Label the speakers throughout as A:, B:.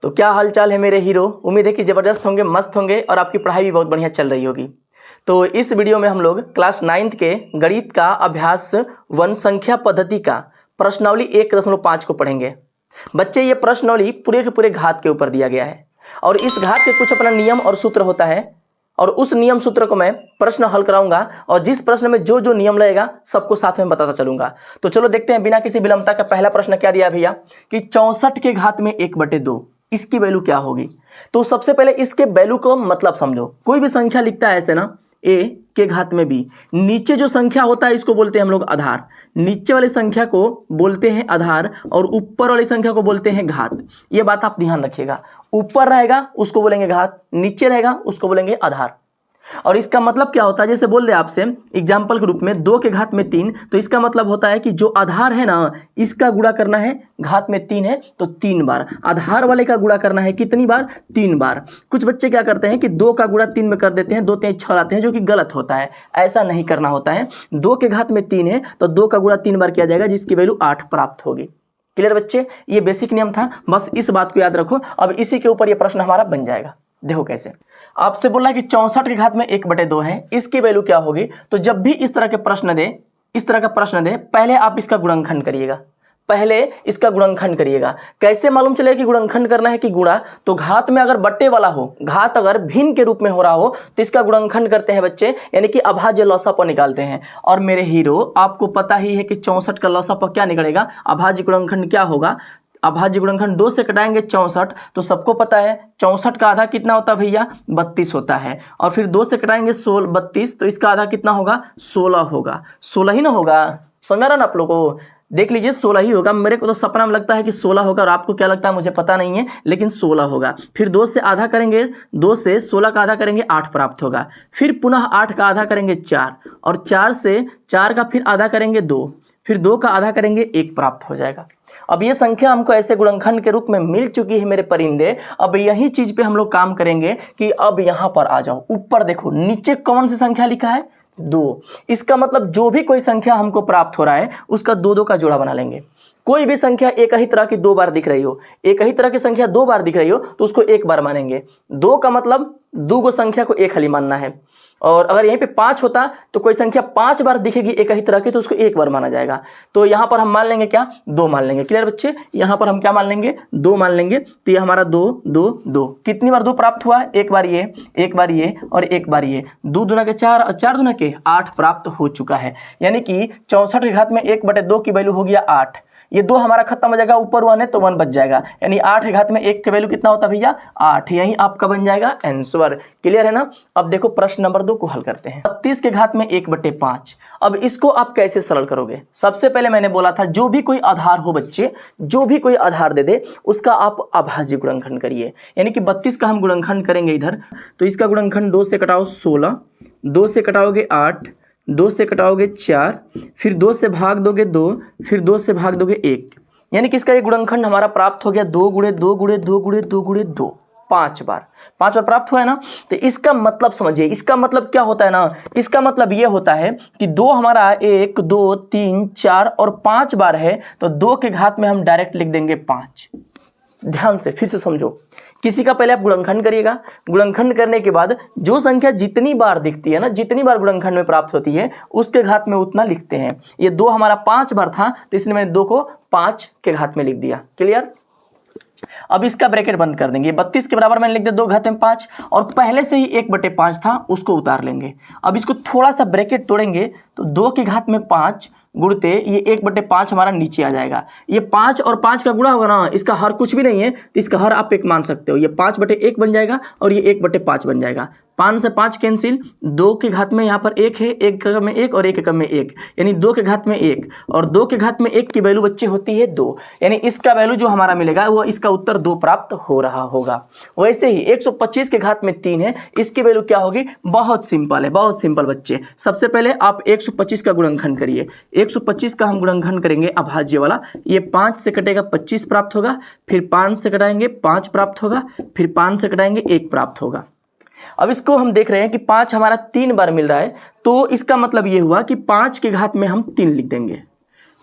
A: तो क्या हालचाल है मेरे हीरो। उम्मीद है कि ज़बरदस्त होंगे, मस्त होंगे और आपकी पढ़ाई भी बहुत बढ़िया चल रही होगी। तो इस वीडियो में हम लोग क्लास 9th के गणित का अभ्यास वन संख्या पद्धति का प्रश्नावली 1.5 को पढ़ेंगे। बच्चे ये प्रश्नावली पूरे के पूरे घात के ऊपर दिया गया है और इस घात के कुछ अपना नियम और सूत्र होता है और उस नियम सूत्र को मैं प्रश्न हल कराऊंगा और जिस प्रश्न में जो जो नियम लगेगा सबको साथ में बताता चलूंगा। तो चलो देखते हैं बिना किसी विलंबता का पहला प्रश्न क्या दिया भैया कि 64 के घात में 1/2 इसकी वैल्यू क्या होगी। तो सबसे पहले इसके वैल्यू को मतलब समझो। कोई भी संख्या लिखता है ऐसे ना, a के घात में b, नीचे जो संख्या होता है इसको बोलते हैं हम लोग आधार, नीचे वाली संख्या को बोलते हैं आधार और ऊपर वाली संख्या को बोलते हैं घात। ये बात आप ध्यान रखिएगा, ऊपर रहेगा उसको बोलेंगे घात, नीचे रहेगा उसको बोलेंगे आधार। और इसका मतलब क्या होता है, जैसे बोल दे आपसे एग्जाम्पल के रूप में 2 के घात में 3, तो इसका मतलब होता है कि जो आधार है ना इसका गुणा करना है, घात में 3 है तो 3 बार, आधार वाले का गुणा करना है कितनी बार, 3 बार। कुछ बच्चे क्या करते हैं कि 2 का गुणा 3 में कर देते हैं, 2 3 6 लाते हैं, जो कि गलत होता है। ऐसा नहीं करना होता है। 2 के घात में 3 है तो 2 का गुणा 3 बार किया जाएगा जिसकी वैल्यू 8 प्राप्त होगी। क्लियर बच्चे, ये बेसिक नियम था, बस इस बात को याद रखो। अब इसी के ऊपर ये प्रश्न हमारा बन जाएगा। देखो कैसे, आपसे बोला है कि 64 के घात में 1/2 है, इसकी वैल्यू क्या होगी। तो जब भी इस तरह के प्रश्न दे, इस तरह का प्रश्न दे, पहले आप इसका गुणनखंड करिएगा, पहले इसका गुणनखंड करिएगा। कैसे मालूम चलेगा कि गुणनखंड करना है कि गुणा, तो घात में अगर बट्टे वाला हो, घात अगर भिन्न के रूप में हो रहा हो तो इसका गुणनखंड करते हैं बच्चे, यानी कि अभाज्य लसापा निकालते हैं। और मेरे हीरो आपको पता ही है कि 64 का लसापा क्या निकलेगा, अभाज्य गुणनखंड क्या होगा। अभाज्य गुणनखंड 2 से कटाएंगे 64, तो सबको पता है 64 का आधा कितना होता है भैया, 32 होता है। और फिर 2 से कटाएंगे 32, तो इसका आधा कितना होगा, 16 होगा। 16 ही ना होगा, समझ रहा ना आप लोगों को, देख लीजिए 16 ही होगा। मेरे को तो सपना में लगता है कि 16 होगा और आपको क्या लगता है मुझे पता नहीं है, लेकिन 16 होगा। फिर 2 से आधा करेंगे, 2 से 16 का आधा करेंगे 8 प्राप्त होगा। फिर पुनः 8 का आधा करेंगे 4, और 4 से 4 का फिर आधा करेंगे 2, फिर 2 का आधा करेंगे 1 प्राप्त हो जाएगा। अब ये संख्या हमको ऐसे गुणनखंड के रूप में मिल चुकी है मेरे परिंदे। अब यही चीज पे हम लोग काम करेंगे कि अब यहां पर आ जाओ, ऊपर देखो नीचे कौन सी संख्या लिखा है, 2। इसका मतलब जो भी कोई संख्या हमको प्राप्त हो रहा है उसका 2 का जोड़ा बना लेंगे। कोई भी संख्या एक ही तरह की 2 बार दिख रही हो, एक ही तरह की संख्या 2 बार दिख रही हो तो उसको 1 बार मानेंगे। 2 का मतलब 2 गो संख्या को एक हाली मानना है। और अगर यहीं पे 5 होता तो कोई संख्या 5 बार दिखेगी एक ही तरह की तो उसको 1 बार माना जाएगा। तो यहाँ पर हम मान लेंगे क्या, 2 मान लेंगे। क्लियर बच्चे, यहाँ पर हम क्या मान लेंगे, 2 मान लेंगे। तो ये हमारा 2 2 2 कितनी बार 2 प्राप्त हुआ, एक बार ये, एक बार ये और एक बार ये। 2 दूना के 4 और 4 दूना के 8 प्राप्त हो चुका है। यानी कि 64 के घात में 1/2 की वैल्यू हो गया 8। ये 2 हमारा खत्म हो जाएगा, ऊपर 1 है तो 1 बच जाएगा। यानी 8 के घात में 1 की वैल्यू कितना होता है भैया, 8। यही आपका बन जाएगा आंसर। क्लियर है ना। अब देखो प्रश्न नंबर 2 को हल करते हैं। 32 के घात में 1/5। अब इसको आप कैसे सरल करोगे। सबसे पहले मैंने बोला था जो भी कोई आधार हो बच्चे, जो भी कोई आधार दे दे उसका आप अभाज्य गुणनखंड करिए। यानी कि 32 का हम गुणनखंड करेंगे इधर, तो इसका गुणनखंड 2 से कटाओ 16, 2 से कटाओगे 8, 2 से कटाओगे 4, फिर 2 से भाग दोगे 2, फिर 2 से भाग दोगे 1। यानी कि इसका ये गुणनखंड हमारा प्राप्त हो गया 2 गुणे 2 गुणे 2 गुणे 2 गुणे 2, 5 बार प्राप्त हुआ है ना। तो इसका मतलब समझिए, इसका मतलब क्या होता है ना, इसका मतलब ये होता है कि 2 हमारा 1 2 3 4 और 5 बार है, तो 2 के घात में हम डायरेक्ट लिख देंगे 5। ध्यान से फिर से समझो, किसी का पहले आप गुणनखंड करिएगा, गुणनखंड करने के बाद जो संख्या जितनी बार दिखती है ना, जितनी बार गुणनखंड में प्राप्त होती है उसके घात में उतना लिखते हैं। ये 2 हमारा 5 बार था तो इसलिए मैंने 2 को 5 के घात में लिख दिया। क्लियर। अब इसका ब्रैकेट बंद कर देंगे। 32 के बराबर मैंने लिख दिया 2 घात में 5 और पहले से ही 1/5 था उसको उतार लेंगे। अब इसको थोड़ा सा ब्रैकेट तोड़ेंगे तो 2 के घात में 5 गुणते ये 1/5 हमारा नीचे आ जाएगा। ये 5 और 5 का गुणा होगा ना, इसका हर कुछ भी नहीं है तो इसका हर आप 1 मान सकते हो। ये 5/1 बन जाएगा और ये 1/5 बन जाएगा। 5 से 5 कैंसिल, 2 के घात में यहाँ पर 1 है, 1 के घात में 1 और 1 के घात में 1, यानी 2 के घात में 1 और 2 के घात में 1 की वैल्यू बच्चे होती है 2। यानी इसका वैल्यू जो हमारा मिलेगा वो इसका उत्तर 2 प्राप्त हो रहा होगा। वैसे ही 125 के घात में 3 है, इसकी वैल्यू क्या होगी, बहुत सिंपल है, बहुत सिंपल बच्चे। सबसे पहले आप 125 का गुणनखंड करिए। 125 का हम गुणनखंड करेंगे अभाज्य वाला। ये 5 से कटेगा 25 प्राप्त होगा, फिर 5 से कटाएंगे 5 प्राप्त होगा, फिर 5 से कटाएंगे 1 प्राप्त होगा। अब इसको हम देख रहे हैं कि 5 हमारा 3 बार मिल रहा है, तो इसका मतलब ये हुआ कि 5 के घात में हम 3 लिख देंगे।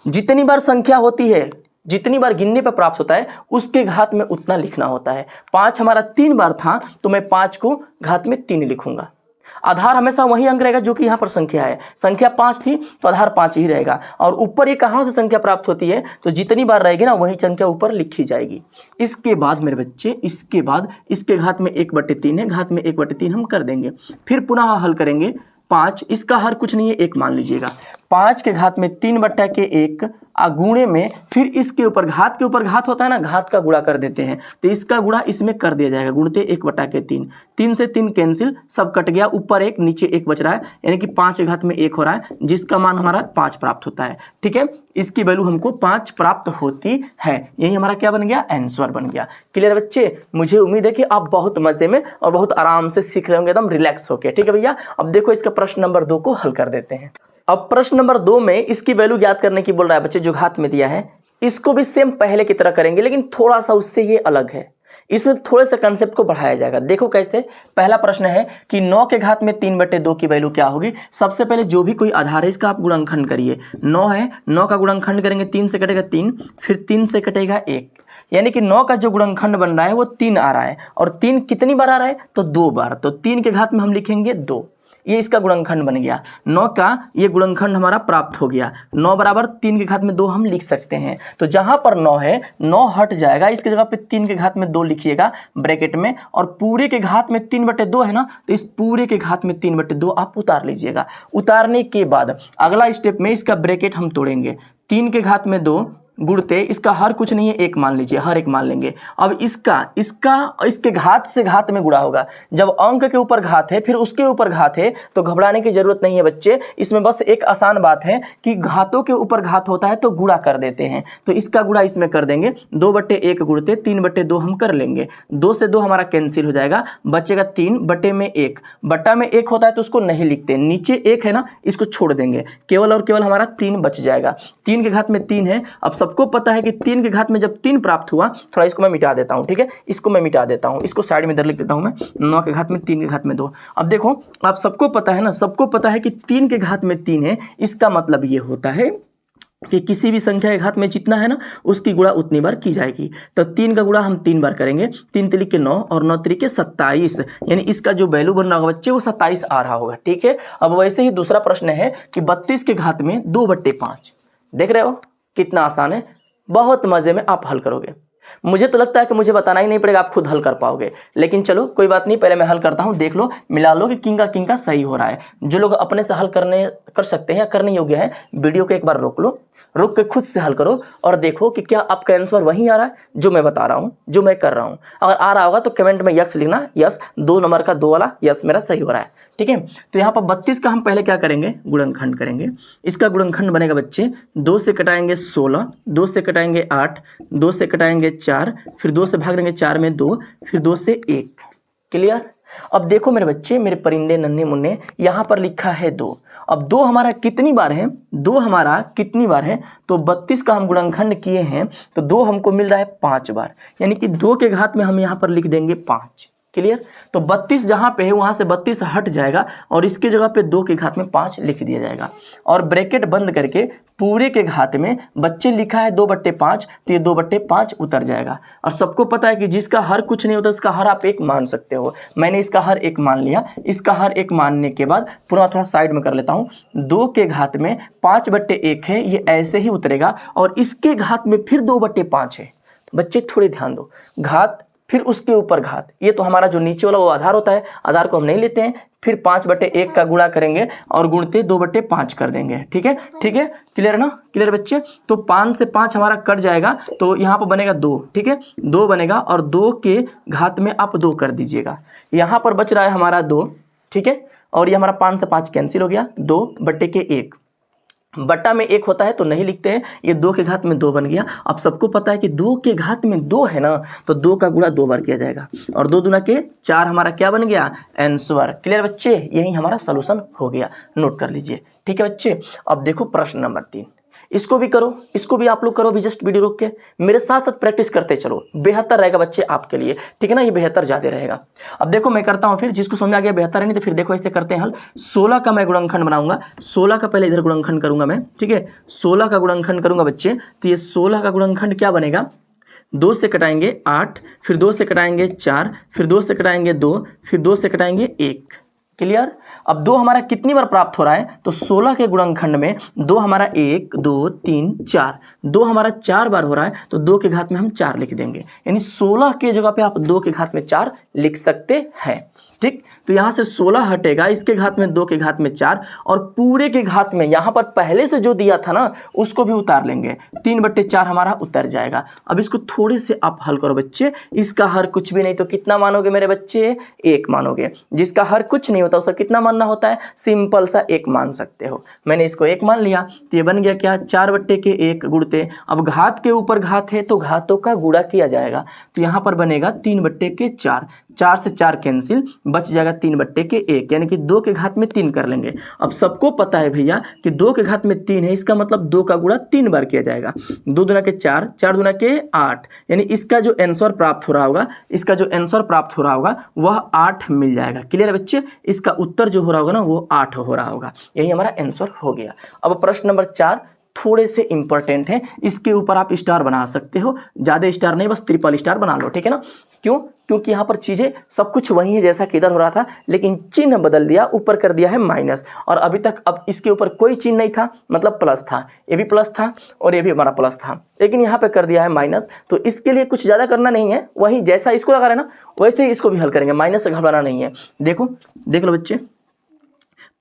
A: जितनी बार संख्या होती है जितनी बार गिनने पर प्राप्त होता है उसके घात में उतना लिखना होता है। 5 हमारा 3 बार था तो मैं 5 को घात में 3 लिखूंगा। आधार हमेशा वही अंक रहेगा जो कि यहाँ पर संख्या है। संख्या 5 थी तो आधार 5 ही रहेगा। और ऊपर ये कहाँ से संख्या प्राप्त होती है, तो जितनी बार रहेगी ना वही संख्या ऊपर लिखी जाएगी। इसके बाद मेरे बच्चे, इसके बाद इसके घात में 1/3 है, घात में 1/3 हम कर देंगे। फिर पुनः हल करेंगे। 5 इसका हर कुछ नहीं है, 1 मान लीजिएगा। 5 के घात में 3/1 गुणे में फिर इसके ऊपर घात के ऊपर घात होता है ना, घात का गुणा कर देते हैं तो इसका गुणा इसमें कर दिया जाएगा, गुणते 1/3। 3 से 3 कैंसिल, सब कट गया, ऊपर 1 नीचे 1 बच रहा है, यानी कि 5 के घात में 1 हो रहा है, जिसका मान हमारा 5 प्राप्त होता है। ठीक है, इसकी वैल्यू हमको 5 प्राप्त होती है। यही हमारा क्या बन गया, आंसर बन गया। क्लियर बच्चे, मुझे उम्मीद है कि आप बहुत मजे में और बहुत आराम से सीख रहे होंगे, एकदम रिलैक्स होकर। ठीक है भैया, अब देखो इसका प्रश्न नंबर 2 को हल कर देते हैं। अब प्रश्न नंबर 2 में इसकी वैल्यू ज्ञात करने की बोल रहा है बच्चे, जो घात में दिया है। इसको भी सेम पहले की तरह करेंगे, लेकिन थोड़ा सा उससे ये अलग है। इसमें थोड़े से कंसेप्ट को बढ़ाया जाएगा। देखो कैसे। पहला प्रश्न है कि 9 के घात में 3/2 की वैल्यू क्या होगी। सबसे पहले जो भी कोई आधार है इसका आप गुणनखंड करिए। 9 है, 9 का गुणनखंड करेंगे, 3 से कटेगा 3, फिर 3 से कटेगा 1, यानी कि 9 का जो गुणनखंड बन रहा है वो 3 आ रहा है। और 3 कितनी बार आ रहा है, तो 2 बार। तो 3 के घात में हम लिखेंगे 2, ये इसका गुणनखंड बन गया। 9 का ये गुणनखंड हमारा प्राप्त हो गया। 9 बराबर 3 के घात में 2 हम लिख सकते हैं। तो जहां पर 9 है 9 हट जाएगा, इसकी जगह पे 3 के घात में 2 लिखिएगा ब्रैकेट में, और पूरे के घात में 3/2 है ना, तो इस पूरे के घात में 3/2 आप उतार लीजिएगा। उतारने के बाद अगला स्टेप में इसका ब्रैकेट हम तोड़ेंगे। 3 के घात में 2 गुणते, इसका हर कुछ नहीं है, 1 मान लीजिए, हर 1 मान लेंगे। अब इसके घात से घात में गुणा होगा। जब अंक के ऊपर घात है फिर उसके ऊपर घात है तो घबराने की जरूरत नहीं है बच्चे। इसमें बस एक आसान बात है कि घातों के ऊपर घात होता है तो गुणा कर देते हैं। तो इसका गुणा इसमें कर देंगे। 2/1 गुणते 3/2 हम कर लेंगे। 2 से 2 हमारा कैंसिल हो जाएगा, बचेगा 3/1। बट्टा में 1 होता है तो उसको नहीं लिखते, नीचे 1 है ना, इसको छोड़ देंगे, केवल और केवल हमारा 3 बच जाएगा। 3 के घात में 3 है। अब सबको पता है कि 3 के घात में जब 3 प्राप्त हुआ, थोड़ा इसको मैं मिटा देता हूं। ठीक है, इसको मैं मिटा देता हूं, इसको साइड में इधर लिख देता हूं मैं। 9 के घात में 3 के घात में 2। अब देखो, आप सबको पता है ना, सबको पता है कि 3 के घात में 3 है। इसका मतलब ये होता है कि किसी भी संख्या के घात में जितना है ना उसकी गुणा उतनी बार की जाएगी। तो 3 का गुणा हम 3 बार करेंगे। 3 तिलिक के 9 और 9 तिलिक के 27, यानी इसका जो वैल्यू बन रहा होगा बच्चे वो 27 आ रहा होगा। ठीक है, अब वैसे ही दूसरा प्रश्न है कि 32 के घात में 2/5। देख रहे हो कितना आसान है, बहुत मजे में आप हल करोगे। मुझे तो लगता है कि मुझे बताना ही नहीं पड़ेगा, आप खुद हल कर पाओगे। लेकिन चलो कोई बात नहीं, पहले मैं हल करता हूं, देख लो, मिला लो कि किंग का सही हो रहा है। जो लोग अपने से हल कर सकते हैं या करने योग्य है, वीडियो को एक बार रोक लो, रुक के खुद से हल करो और देखो कि क्या आपका आंसर वही आ रहा है जो मैं बता रहा हूं, जो मैं कर रहा हूं। अगर आ रहा होगा तो कमेंट में यस लिखना, यस 2 नंबर का 2 वाला यस मेरा सही हो रहा है। ठीक है, तो यहाँ पर 32 का हम पहले क्या करेंगे, गुणनखंड करेंगे। इसका गुणनखंड बनेगा बच्चे, 2 से कटाएंगे 16, 2 से कटाएंगे 8, 2 से कटाएंगे 4, फिर 2 से भाग देंगे 4 में 2, फिर 2 से 1। क्लियर। अब देखो मेरे बच्चे, मेरे परिंदे नन्हे मुन्ने, यहाँ पर लिखा है 2। अब 2 हमारा कितनी बार है, 2 हमारा कितनी बार है, तो 32 का हम गुणनखंड किए हैं तो 2 हमको मिल रहा है 5 बार, यानी कि 2 के घात में हम यहाँ पर लिख देंगे 5। क्लियर। तो 32 जहां पे है वहां से 32 हट जाएगा और इसकी जगह पे 2 के घात में 5 लिख दिया जाएगा। और ब्रैकेट बंद करके पूरे के घात में बच्चे लिखा है 2/5, तो ये 2/5 उतर जाएगा। और सबको पता है कि जिसका हर कुछ नहीं होता इसका हर आप 1 मान सकते हो। मैंने इसका हर 1 मान लिया। इसका हर 1 मानने के बाद पूरा थोड़ा साइड में कर लेता हूँ। 2 के घात में 5/1 है, ये ऐसे ही उतरेगा और इसके घात में फिर 2/5 है। बच्चे थोड़े ध्यान दो, घात फिर उसके ऊपर घात, ये तो हमारा जो नीचे वाला वो आधार होता है, आधार को हम नहीं लेते हैं। फिर 5/1 का गुणा करेंगे और गुणते 2/5 कर देंगे। ठीक है, ठीक है, क्लियर है ना, क्लियर बच्चे। तो 5 से 5 हमारा कट जाएगा तो यहाँ पर बनेगा 2। ठीक है, 2 बनेगा और 2 के घात में आप 2 कर दीजिएगा। यहाँ पर बच रहा है हमारा 2। ठीक है, और ये हमारा 5 से 5 कैंसिल हो गया, 2/1। बट्टा में 1 होता है तो नहीं लिखते हैं, ये 2 के घात में 2 बन गया। अब सबको पता है कि 2 के घात में 2 है ना, तो 2 का गुणा 2 बार किया जाएगा और 2 दूना के 4 हमारा क्या बन गया, आंसर। क्लियर बच्चे, यही हमारा सॉल्यूशन हो गया, नोट कर लीजिए। ठीक है बच्चे, अब देखो प्रश्न नंबर 3। इसको भी करो, इसको भी आप लोग करो भी, जस्ट वीडियो रोक के मेरे साथ साथ प्रैक्टिस करते चलो, बेहतर रहेगा बच्चे आपके लिए, ठीक है ना, ये बेहतर ज़्यादा रहेगा। अब देखो मैं करता हूँ, फिर जिसको समझ आ गया बेहतर है, नहीं तो फिर देखो ऐसे करते हैं हल। 16 का मैं गुणनखंड बनाऊंगा, 16 का पहले इधर गुणनखंड करूंगा मैं, ठीक है, 16 का गुणनखंड करूंगा बच्चे, तो ये 16 का गुणनखंड क्या बनेगा, 2 से कटाएंगे 8, फिर 2 से कटाएंगे 4, फिर 2 से कटाएंगे 2, फिर 2 से कटाएंगे 1। क्लियर। अब 2 हमारा कितनी बार प्राप्त हो रहा है, तो 16 के गुणनखंड में 2 हमारा 1 2 3 4, 2 हमारा 4 बार हो रहा है, तो 2 के घात में हम 4 लिख देंगे, यानी 16 के जगह पे आप 2 के घात में 4 लिख सकते हैं। ठीक, तो यहाँ से 16 हटेगा, इसके घात में 2 के घात में 4, और पूरे के घात में यहाँ पर पहले से जो दिया था ना उसको भी उतार लेंगे, 3/4 हमारा उतर जाएगा। अब इसको थोड़े से आप हल करो बच्चे, इसका हर कुछ भी नहीं तो कितना मानोगे मेरे बच्चे, 1 मानोगे। जिसका हर कुछ नहीं होता उसका कितना मानना होता है, सिंपल सा 1 मान सकते हो। मैंने इसको 1 मान लिया, तो ये बन गया क्या, 4/1 गुणते, अब घात के ऊपर घात है तो घातों का गुणा किया जाएगा, तो यहाँ पर बनेगा 3/4, 4 से 4 कैंसिल, बच जाएगा 3/1, यानी कि 2 के घात में 3 कर लेंगे। अब सबको पता है भैया कि 2 के घात में 3 है, इसका मतलब 2 का गुणा 3 बार किया जाएगा, 2 दूना के 4, 4 दूना के 8, यानी इसका जो आंसर प्राप्त हो रहा होगा, इसका जो आंसर प्राप्त हो रहा होगा वह 8 मिल जाएगा। क्लियर है बच्चे, इसका उत्तर जो हो रहा होगा ना वो 8 हो रहा होगा, यही हमारा आंसर हो गया। अब प्रश्न नंबर 4 थोड़े से इंपॉर्टेंट है, इसके ऊपर आप स्टार बना सकते हो, ज़्यादा स्टार नहीं, बस ट्रिपल स्टार बना लो, ठीक है ना। क्यों, क्योंकि यहाँ पर चीज़ें सब कुछ वही है जैसा कि इधर हो रहा था, लेकिन चिन्ह बदल दिया, ऊपर कर दिया है माइनस, और अभी तक अब इसके ऊपर कोई चिन्ह नहीं था, मतलब प्लस था, ये भी प्लस था और ये भी हमारा प्लस था, लेकिन यहाँ पे कर दिया है माइनस। तो इसके लिए कुछ ज़्यादा करना नहीं है, वही जैसा इसको लगा रहे ना वैसे ही इसको भी हल करेंगे, माइनस से घबराना नहीं है। देखो देख लो बच्चे,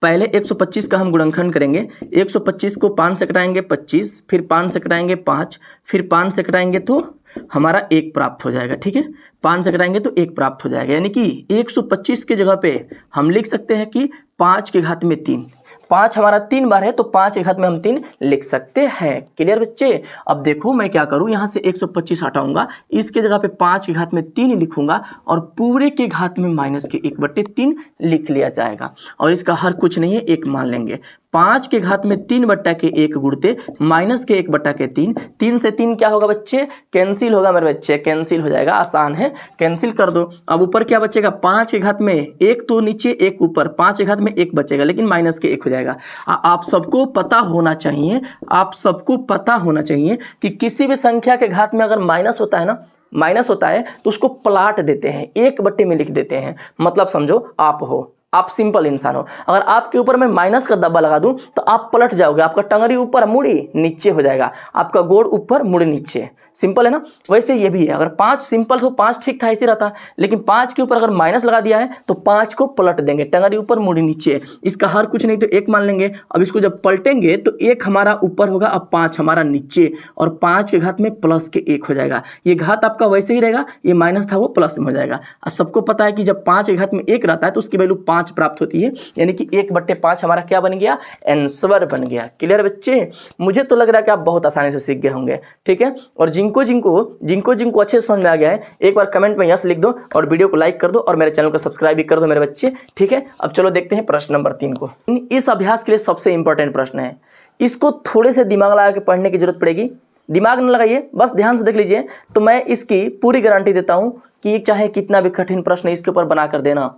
A: पहले 125 का हम गुणनखंड करेंगे, 125 को 5 से कटाएंगे 25, फिर 5 से कटाएंगे 5, फिर 5 से कटाएंगे तो हमारा 1 प्राप्त हो जाएगा, ठीक है, 5 से कटाएंगे तो 1 प्राप्त हो जाएगा, यानी कि 125 के जगह पे हम लिख सकते हैं कि 5 के घात में 3, 5 हमारा 3 बार है तो 5 के घात में हम 3 लिख सकते हैं। क्लियर बच्चे। अब देखो मैं क्या करूं, यहाँ से 125 हटाऊंगा, इसके जगह पे 5 के घात में 3 लिखूंगा, और पूरे के घात में माइनस के 1/3 लिख लिया जाएगा, और इसका हर कुछ नहीं है 1 मान लेंगे। 5 के घात में 3/1 गुणते माइनस के 1/3, 3 से 3 क्या होगा बच्चे, कैंसिल होगा मेरे बच्चे, कैंसिल हो जाएगा, आसान है, कैंसिल कर दो। अब ऊपर क्या बचेगा, 5 के घात में 1 तो नीचे 1 ऊपर, 5 के घात में 1 बचेगा, लेकिन माइनस के 1 हो जाएगा। आप सबको पता होना चाहिए, आप सबको पता होना चाहिए कि किसी भी संख्या के घात में अगर माइनस होता है ना, माइनस होता है तो उसको प्लाट देते हैं, 1/, में लिख देते हैं। मतलब समझो आप हो, आप सिंपल इंसान हो, अगर आपके ऊपर मैं माइनस का दब्बा लगा दूं तो आप पलट जाओगे, आपका टंगड़ी ऊपर मुड़ी नीचे हो जाएगा, आपका गोड़ ऊपर मुड़ी नीचे, सिंपल है ना। वैसे ये भी है, अगर 5 सिंपल तो 5 ठीक था ऐसे रहता, लेकिन 5 के ऊपर अगर माइनस लगा दिया है तो 5 को पलट देंगे, टंगड़ी ऊपर मुड़ी नीचे, इसका हर कुछ नहीं तो 1 मान लेंगे। अब इसको जब पलटेंगे तो 1 हमारा ऊपर होगा, अब 5 हमारा नीचे, और 5 के घात में प्लस के 1 हो जाएगा। ये घात आपका वैसे ही रहेगा, ये माइनस था वो प्लस में हो जाएगा। अब सबको पता है कि जब 5 के घात में 1 रहता है तो उसकी वैल्यू 5 प्राप्त होती है, यानी कि 1/5 हमारा क्या बन गया, आंसर बन गया। क्लियर बच्चे, मुझे तो लग रहा है कि आप बहुत आसानी से सीख गए होंगे, ठीक है। और जिनको अच्छे से समझ में आ गया है, एक बार कमेंट में यस लिख दो, और वीडियो को लाइक कर दो, और मेरे चैनल को सब्सक्राइब भी कर दो मेरे बच्चे, ठीक है। अब चलो देखते हैं प्रश्न नंबर 3 को। इस अभ्यास के लिए सबसे इंपॉर्टेंट प्रश्न है, इसको थोड़े से दिमाग लगा के पढ़ने की जरूरत पड़ेगी, दिमाग न लगाइए, बस ध्यान से देख लीजिए, तो मैं इसकी पूरी गारंटी देता हूं कि चाहे कितना भी कठिन प्रश्न इसके ऊपर बना कर देना,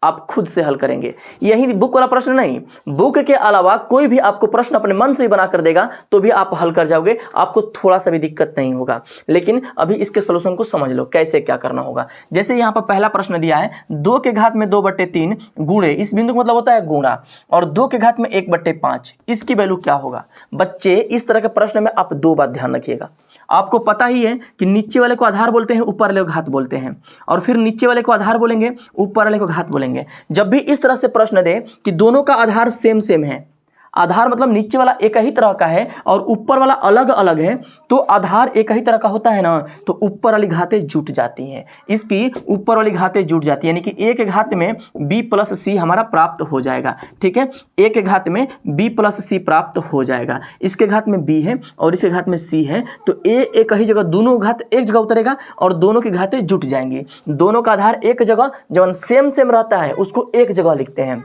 A: आप खुद से हल करेंगे। यही बुक वाला प्रश्न नहीं, बुक के अलावा कोई भी आपको प्रश्न अपने मन से ही बना कर देगा तो भी आप हल कर जाओगे, आपको थोड़ा सा भी दिक्कत नहीं होगा। लेकिन अभी इसके सोल्यूशन को समझ लो कैसे क्या करना होगा। जैसे यहाँ पर पहला प्रश्न दिया है, 2 के घात में 2/3 गुणे, इस बिंदु का मतलब होता है गुणा, और 2 के घात में 1/5, इसकी वैल्यू क्या होगा। बच्चे इस तरह के प्रश्न में आप 2 बात ध्यान रखिएगा। आपको पता ही है कि नीचे वाले को आधार बोलते हैं, ऊपर वाले को घात बोलते हैं, और फिर नीचे वाले को आधार बोलेंगे, ऊपर वाले को घात बोलेंगे। जब भी इस तरह से प्रश्न दे कि दोनों का आधार सेम सेम है, आधार मतलब नीचे वाला एक ही तरह का है और ऊपर वाला अलग अलग है, तो आधार एक ही तरह का होता है ना, तो ऊपर वाली घातें जुट जाती हैं, इसकी ऊपर वाली घातें जुट जाती है, यानी कि a के घात में b + c हमारा प्राप्त हो जाएगा, ठीक है। a के घात में b + c प्राप्त हो जाएगा, इसके घात में b है और इसके घात में c है, तो a एक ही जगह, दोनों घात एक जगह उतरेगा और दोनों की घातें जुट जाएंगी। दोनों का आधार एक जगह जब सेम सेम रहता है उसको एक जगह लिखते हैं,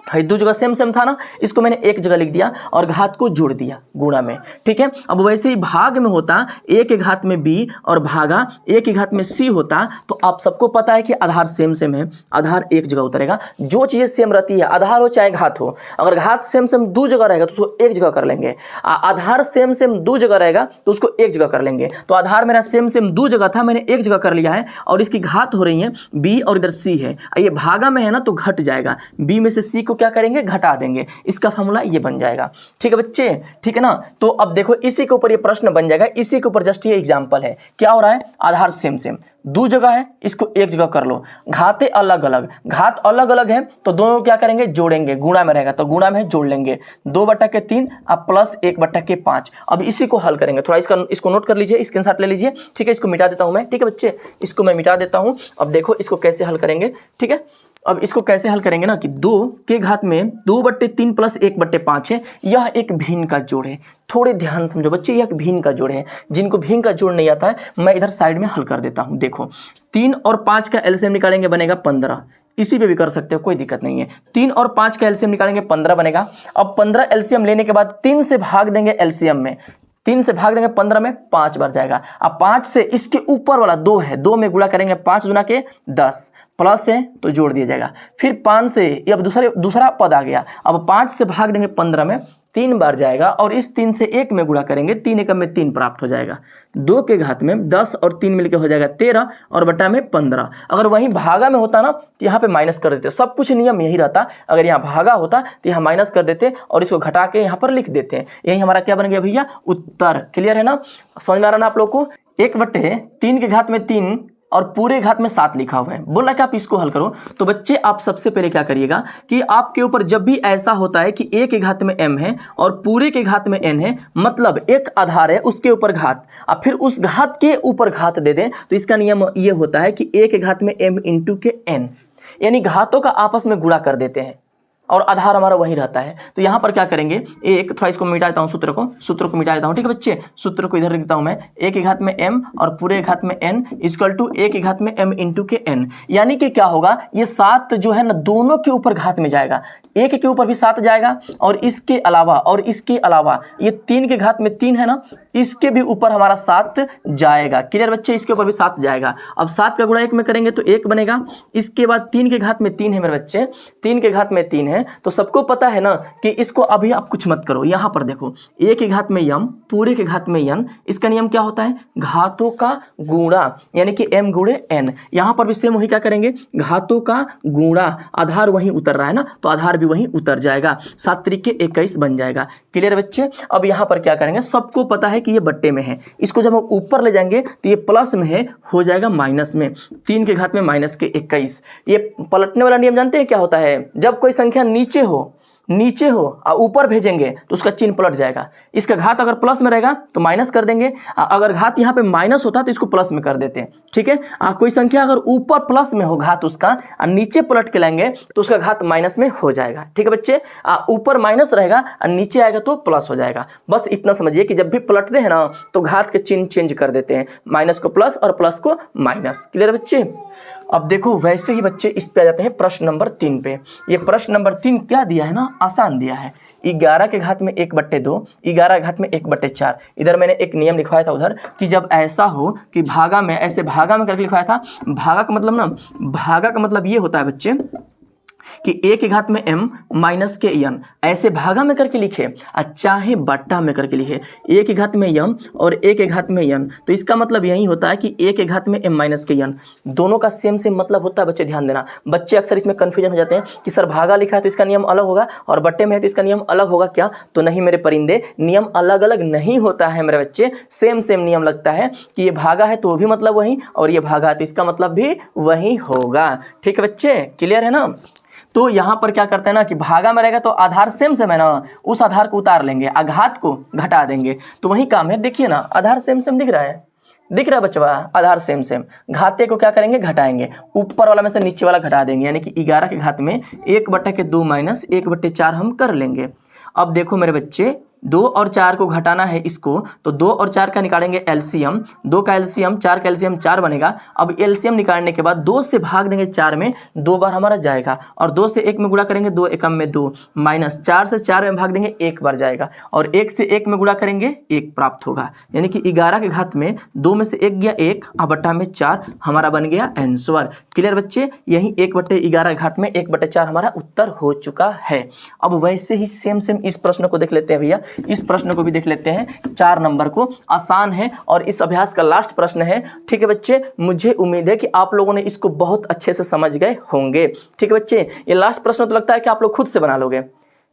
A: दो जगह सेम सेम था ना, इसको मैंने एक जगह लिख दिया और घात को जोड़ दिया गुणा में। ठीक है, अब वैसे ही भाग में होता a के घात में b और भागा a के घात में c होता, तो आप सबको पता है कि आधार सेम सेम है, आधार एक जगह उतरेगा। जो चीज़ें सेम रहती है, आधार हो चाहे घात हो, अगर घात सेम सेम दो जगह रहेगा तो उसको एक जगह कर लेंगे, आधार सेम सेम दो जगह रहेगा तो उसको एक जगह कर लेंगे। तो आधार मेरा सेम सेम दो जगह था, मैंने एक जगह कर लिया है, और इसकी घात हो रही है b और इधर c है, ये भागा में है ना तो घट जाएगा, b में से c को क्या करेंगे, घटा देंगे। इसका फॉर्मूला ये बन जाएगा। ठीक है बच्चे, ठीक है ना। तो अब देखो इसी के ऊपर ये प्रश्न बन जाएगा, इसी के ऊपर जस्ट ये एग्जांपल है। क्या हो रहा है, आधार सेम सेम दो जगह है, इसको एक जगह कर लो। घातें अलग अलग, घात अलग अलग है तो दोनों क्या करेंगे, जोड़ेंगे, गुणा में रहेगा तो गुणा में जोड़ लेंगे, 2/3 अब प्लस 1/5। अब इसी को हल करेंगे, थोड़ा इसको नोट कर लीजिए, स्क्रीनशॉट ले लीजिए। ठीक है, इसको मिटा देता हूं मैं। ठीक है बच्चे, इसको मैं मिटा देता हूं। अब देखो इसको कैसे हल करेंगे। ठीक है, अब इसको कैसे हल करेंगे ना कि 2 के घात में 2/3 प्लस 1/5 है, यह एक भिन्न का जोड़ है। थोड़े ध्यान समझो बच्चे, यह एक भिन्न का जोड़ है। जिनको भिन्न का जोड़ नहीं आता है, मैं इधर साइड में हल कर देता हूं। देखो 3 और 5 का एलसीएम निकालेंगे, बनेगा 15। इसी पे भी कर सकते हो, कोई दिक्कत नहीं है। 3 और 5 का एलसीएम निकालेंगे, 15 बनेगा। अब 15 एलसीएम लेने के बाद 3 से भाग देंगे एलसीएम में, 3 से भाग देंगे 15 में, 5 बार जाएगा। अब 5 से इसके ऊपर वाला 2 है, 2 में गुणा करेंगे, 5 गुना के 10, प्लस है तो जोड़ दिया जाएगा। फिर 5 से ये अब दूसरा पद आ गया। अब 5 से भाग देंगे 15 में, 3 बार जाएगा, और इस 3 से 1 में गुणा करेंगे, 3 एकम में 3 प्राप्त हो जाएगा। 2 के घात में 10 और 3 मिलकर हो जाएगा 13 और बटा में 15। अगर वहीं भागा में होता ना तो यहाँ पे माइनस कर देते, सब कुछ नियम यही रहता। अगर यहाँ भागा होता तो यहाँ माइनस कर देते और इसको घटा के यहाँ पर लिख देते हैं। यही हमारा क्या बन गया भैया, उत्तर। क्लियर है ना, समझ में आ रहा ना आप लोग को। 1/3 के घात में 3 और पूरे घात में 7 लिखा हुआ है, बोला कि आप इसको हल करो। तो बच्चे आप सबसे पहले क्या करिएगा कि आपके ऊपर जब भी ऐसा होता है कि a के घात में m है और पूरे के घात में n है, मतलब एक आधार है उसके ऊपर घात, अब फिर उस घात के ऊपर घात दे दें, तो इसका नियम ये होता है कि a के घात में m इंटू के n, यानी घातों का आपस में गुणा कर देते हैं और आधार हमारा वही रहता है। तो यहाँ पर क्या करेंगे, एक थोड़ा इसको मिटा देता हूँ, सूत्र को मिटा देता हूँ। ठीक है बच्चे, सूत्र को इधर लिखता हूँ मैं, a के घात में m और पूरे घात में n इक्वल टू a के घात में m इंटू के n। यानी कि क्या होगा, ये 7 जो है ना दोनों के ऊपर घात में जाएगा, एक के ऊपर भी 7 जाएगा और इसके अलावा ये 3 के घात में 3 है ना, इसके भी ऊपर हमारा 7 जाएगा। क्लियर बच्चे, इसके ऊपर भी 7 जाएगा। अब 7 का गुणा 1 में करेंगे तो 1 बनेगा। इसके बाद 3 के घात में 3 है मेरे बच्चे, 3 के घात में 3 है, तो सबको पता है ना कि इसको अभी आप कुछ मत करो। यहाँ पर देखो a के घात में m पूरे के घात में n, इसका नियम क्या होता है, घातों का गुणा, यानी कि m गुणे n। यहाँ पर भी सेम वही क्या करेंगे, घातों का गुणा, आधार वहीं उतर रहा है ना तो आधार भी वहीं उतर जाएगा, 7 त्रिक 21 बन जाएगा। क्लियर बच्चे, अब यहाँ पर क्या करेंगे, सबको पता है कि ये बट्टे में है, इसको जब हम ऊपर ले जाएंगे तो ये प्लस में है, हो जाएगा माइनस में, 3 के घात में माइनस के 21। ये पलटने वाला नियम जानते हैं क्या होता है, जब कोई संख्या नीचे हो और ऊपर भेजेंगे तो उसका चिन्ह पलट जाएगा। इसका घात अगर प्लस में रहेगा तो माइनस कर देंगे, अगर घात यहाँ पे माइनस होता तो इसको प्लस में कर देते हैं। ठीक है, कोई संख्या अगर ऊपर प्लस में हो घात उसका और नीचे पलट के लाएंगे तो उसका घात माइनस में हो जाएगा। ठीक है बच्चे, ऊपर माइनस रहेगा और नीचे आएगा तो प्लस हो जाएगा। बस इतना समझिए कि जब भी पलटते हैं ना तो घात के चिन्ह चेंज कर देते हैं, माइनस को प्लस और प्लस को माइनस। क्लियर बच्चे, अब देखो वैसे ही बच्चे इस पे आ जाते हैं प्रश्न नंबर 3 पे। ये प्रश्न नंबर 3 क्या दिया है ना, आसान दिया है। 11 के घात में 1/2, 11 के घात में 1/4। इधर मैंने एक नियम लिखवाया था उधर कि जब ऐसा हो कि भागा में, ऐसे भागा में करके लिखवाया था। भागा का मतलब ये होता है बच्चे कि a के घात में m माइनस के n, ऐसे भागा में करके लिखे चाहे बट्टा में करके लिखे, a के घात में m और a के घात में n, तो इसका मतलब यही होता है कि a के घात में m माइनस के n, दोनों का सेम मतलब होता है। बच्चे ध्यान देना, बच्चे अक्सर इसमें कन्फ्यूजन हो जाते हैं कि सर भागा लिखा है तो इसका नियम अलग होगा और बट्टे में है तो इसका नियम अलग होगा क्या। तो नहीं मेरे परिंदे, नियम अलग अलग नहीं होता है मेरे बच्चे, सेम नियम लगता है कि ये भागा है तो वो भी मतलब वही और ये भागा है तो इसका मतलब भी वही होगा। ठीक है बच्चे, क्लियर है ना। तो यहाँ पर क्या करते हैं ना कि भागा में रहेगा तो आधार सेम है ना, उस आधार को उतार लेंगे, आघात को घटा देंगे, तो वही काम है। देखिए ना आधार सेम दिख रहा है बच्चा, आधार सेम घाते को क्या करेंगे, घटाएंगे, ऊपर वाला में से नीचे वाला घटा देंगे, यानी कि 11 के घात में 1/2 माइनस 1/4 हम कर लेंगे। अब देखो मेरे बच्चे 2 और 4 को घटाना है इसको, तो 2 और 4 का निकालेंगे एलसीएम, 2 का एलसीएम 4 का एलसीएम 4 बनेगा। अब एलसीएम निकालने के बाद 2 से भाग देंगे 4 में, 2 बार हमारा जाएगा, और 2 से 1 में गुणा करेंगे, 2 एकम में 2, माइनस 4 से 4 में भाग देंगे 1 बार जाएगा, और 1 से 1 में गुणा करेंगे 1 प्राप्त होगा। यानी कि 11 के घात में 2 में से 1 गया 1, अब बट्टा में 4 हमारा बन गया आंसर। क्लियर बच्चे, यही 1/11 घात में 1/4 हमारा उत्तर हो चुका है। अब वैसे ही सेम इस प्रश्न को देख लेते हैं भैया, इस प्रश्न को भी देख लेते हैं। 4 नंबर को आसान है और इस अभ्यास का लास्ट प्रश्न है। ठीक है बच्चे, मुझे उम्मीद है कि आप लोगों ने इसको बहुत अच्छे से समझ गए होंगे। ठीक है बच्चे, ये लास्ट प्रश्न तो लगता है कि आप लोग खुद से बना लोगे।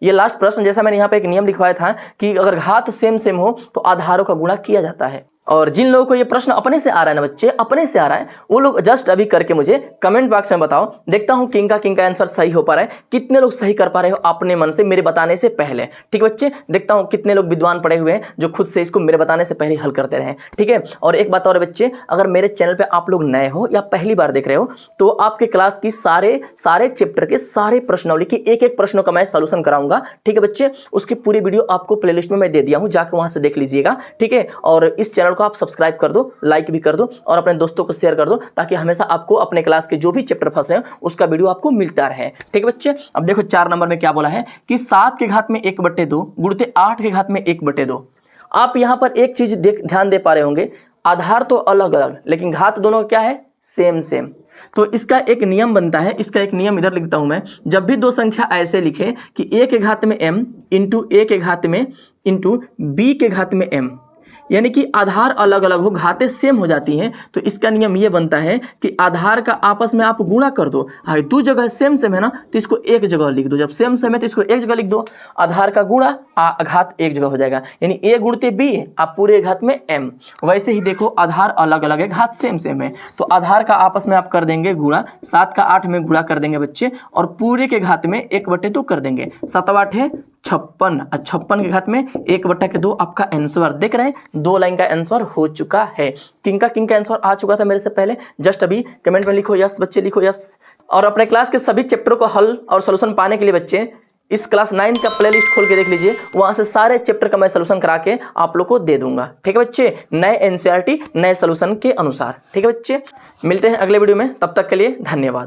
A: ये लास्ट प्रश्न, जैसा मैंने यहाँ पे एक नियम लिखवाया था कि अगर घात सेम हो तो आधारों का गुणा किया जाता है। और जिन लोगों को ये प्रश्न अपने से आ रहा है ना बच्चे, अपने से आ रहा है, वो लोग जस्ट अभी करके मुझे कमेंट बॉक्स में बताओ। देखता हूँ किंग का आंसर सही हो पा रहा है, कितने लोग सही कर पा रहे हो अपने मन से मेरे बताने से पहले। ठीक है बच्चे, देखता हूँ कितने लोग विद्वान पढ़े हुए हैं जो खुद से इसको मेरे बताने से पहले हल करते रहे। ठीक है, और एक बात और बच्चे, अगर मेरे चैनल पर आप लोग नए हो या पहली बार देख रहे हो तो आपके क्लास की सारे चैप्टर के सारे प्रश्नावली की एक प्रश्नों का मैं सोल्यूशन कराऊंगा। ठीक है बच्चे, उसकी पूरी वीडियो आपको प्लेलिस्ट में मैं दे दिया हूँ, जाकर वहां से देख लीजिएगा। ठीक है, और इस चैनल को आप सब्सक्राइब कर दो, लाइक भी कर दो और अपने दोस्तों को शेयर कर दो, ताकि हमेशा आपको अपने क्लास के जो भी चैप्टर फंस रहे हैं उसका वीडियो आपको मिलता रहे। ठीक है बच्चे, अब देखो 4 नंबर में क्या बोला है कि 7 के घात में 1/2 गुणित 8 के घात में 1/2। आप यहां पर एक चीज ध्यान दे पा रहे होंगे, आधार तो अलग अलग लेकिन घात दोनों क्या है, सेम। तो इसका एक नियम बनता है, इसका एक नियम इधर लिखता हूं मैं। जब भी दो संख्या ऐसे लिखे कि a के घात में m इंटू a के घात में इंटू b के घात में m, यानी कि आधार अलग अलग हो, घातें सेम हो जाती हैं, तो इसका नियम ये बनता है कि आधार का आपस में आप गुणा कर दो। अगर 2 जगह सेम है ना तो इसको एक जगह लिख दो, जब सेम है तो इसको एक जगह लिख दो, आधार का गुणा घात एक जगह हो जाएगा, यानी a गुणते b आप पूरे घात में m। वैसे ही देखो आधार अलग अलग है, घात सेम है, तो आधार का आपस में आप कर देंगे गुणा, 7 का 8 में गुणा कर देंगे बच्चे, और पूरे के घात में 1/2 कर देंगे, 7/8 है 56, 56 के घात में 1/2 आपका आंसर। देख रहे हैं 2 लाइन का आंसर हो चुका है। किंग का आंसर आ चुका था मेरे से पहले, जस्ट अभी कमेंट में लिखो यस बच्चे, लिखो यस। और अपने क्लास के सभी चैप्टरों को हल और सॉल्यूशन पाने के लिए बच्चे इस क्लास 9 का प्लेलिस्ट खोल के देख लीजिए, वहां से सारे चैप्टर का मैं सॉल्यूशन करा के आप लोग को दे दूंगा। ठीक है बच्चे, नए एनसीईआरटी नए सॉल्यूशन के अनुसार। ठीक है बच्चे, मिलते हैं अगले वीडियो में, तब तक के लिए धन्यवाद।